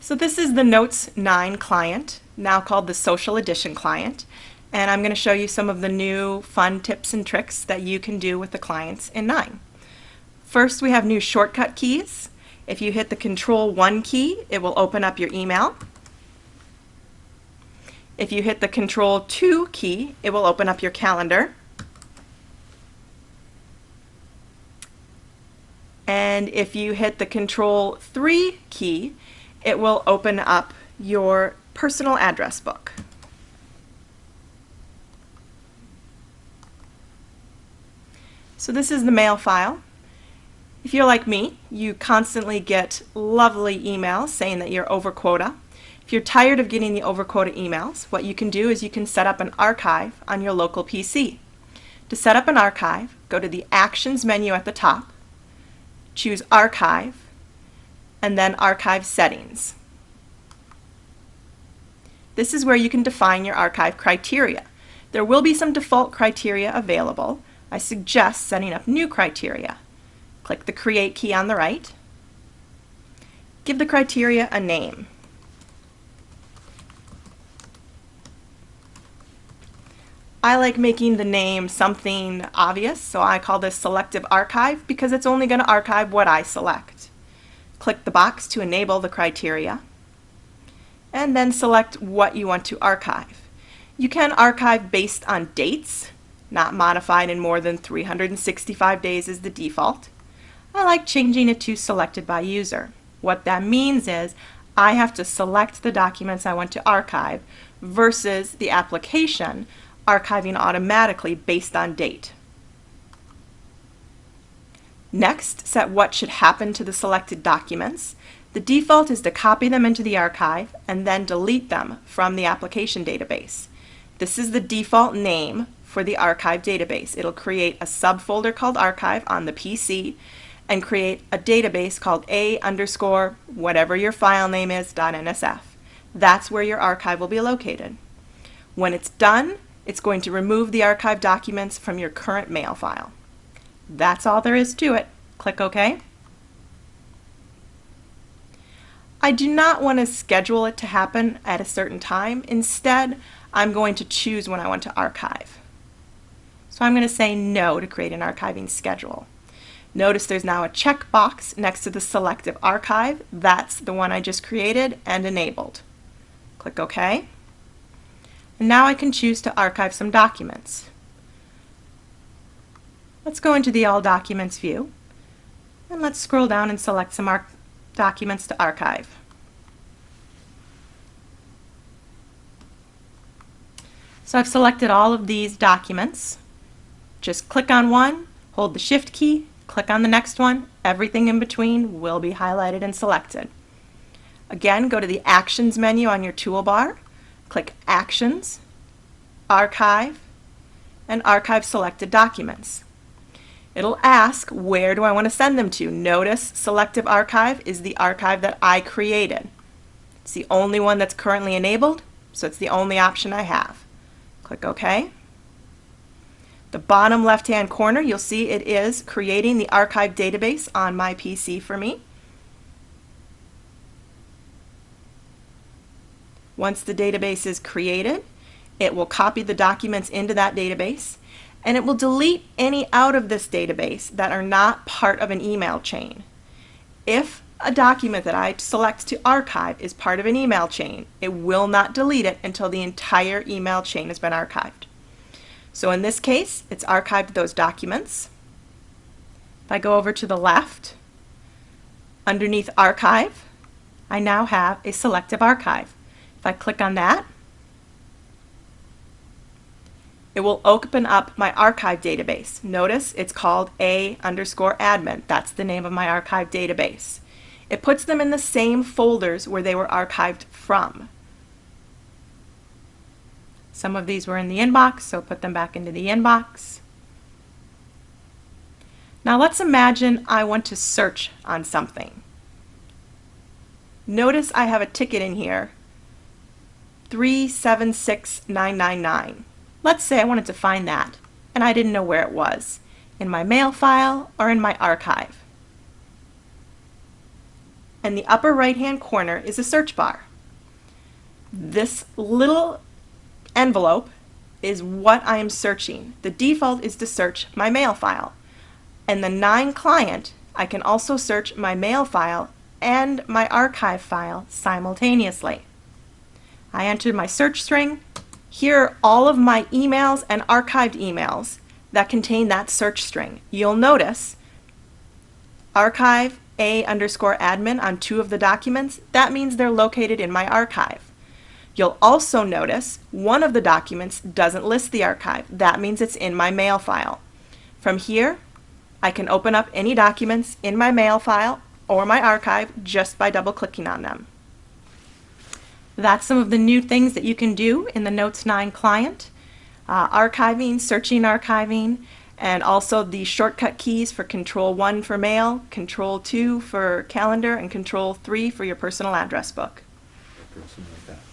So this is the Notes 9 client, now called the Social Edition client, and I'm going to show you some of the new fun tips and tricks that you can do with the clients in 9. First, we have new shortcut keys. If you hit the Control-1 key, it will open up your email. If you hit the Control-2 key, it will open up your calendar. And if you hit the Control-3 key, it will open up your personal address book. So this is the mail file. If you're like me, you constantly get lovely emails saying that you're over quota. If you're tired of getting the over quota emails, what you can do is you can set up an archive on your local PC. To set up an archive, go to the Actions menu at the top, choose Archive, and then Archive Settings. This is where you can define your archive criteria. There will be some default criteria available. I suggest setting up new criteria. Click the Create key on the right. Give the criteria a name. I like making the name something obvious, so I call this Selective Archive because it's only going to archive what I select. Click the box to enable the criteria, and then select what you want to archive. You can archive based on dates, not modified in more than 365 days is the default. I like changing it to selected by user. What that means is I have to select the documents I want to archive versus the application archiving automatically based on date. Next, set what should happen to the selected documents. The default is to copy them into the archive and then delete them from the application database. This is the default name for the archive database. It'll create a subfolder called archive on the PC and create a database called a_ whatever your file name is .nsf. That's where your archive will be located. When it's done, it's going to remove the archive documents from your current mail file. That's all there is to it. Click OK. I do not want to schedule it to happen at a certain time. Instead, I'm going to choose when I want to archive. So I'm going to say no to create an archiving schedule. Notice there's now a checkbox next to the Selective Archive. That's the one I just created and enabled. Click OK. And now I can choose to archive some documents. Let's go into the All Documents view, and let's scroll down and select some documents to archive. So I've selected all of these documents. Just click on one, hold the Shift key, click on the next one. Everything in between will be highlighted and selected. Again, go to the Actions menu on your toolbar, click Actions, Archive, and Archive Selected Documents. It'll ask, where do I want to send them to? Notice Selective Archive is the archive that I created. It's the only one that's currently enabled, so it's the only option I have. Click OK. The bottom left-hand corner, you'll see it is creating the archive database on my PC for me. Once the database is created, it will copy the documents into that database, and it will delete any out of this database that are not part of an email chain. If a document that I select to archive is part of an email chain, it will not delete it until the entire email chain has been archived. So in this case, it's archived those documents. If I go over to the left, underneath Archive, I now have a Selective Archive. If I click on that, it will open up my archive database. Notice it's called a_admin. That's the name of my archive database. It puts them in the same folders where they were archived from. Some of these were in the inbox, so put them back into the inbox. Now let's imagine I want to search on something. Notice I have a ticket in here, 376999. Let's say I wanted to find that, and I didn't know where it was, in my mail file or in my archive. and the upper right-hand corner is a search bar. This little envelope is what I am searching. The default is to search my mail file. And the 9 client, I can also search my mail file and my archive file simultaneously. I entered my search string. Here are all of my emails and archived emails that contain that search string. You'll notice archive A_admin on 2 of the documents. That means they're located in my archive. You'll also notice one of the documents doesn't list the archive. That means it's in my mail file. From here, I can open up any documents in my mail file or my archive just by double-clicking on them. That's some of the new things that you can do in the Notes 9 client. Archiving, searching archiving, and also the shortcut keys for Control-1 for mail, Control-2 for calendar, and Control-3 for your personal address book. Something like that.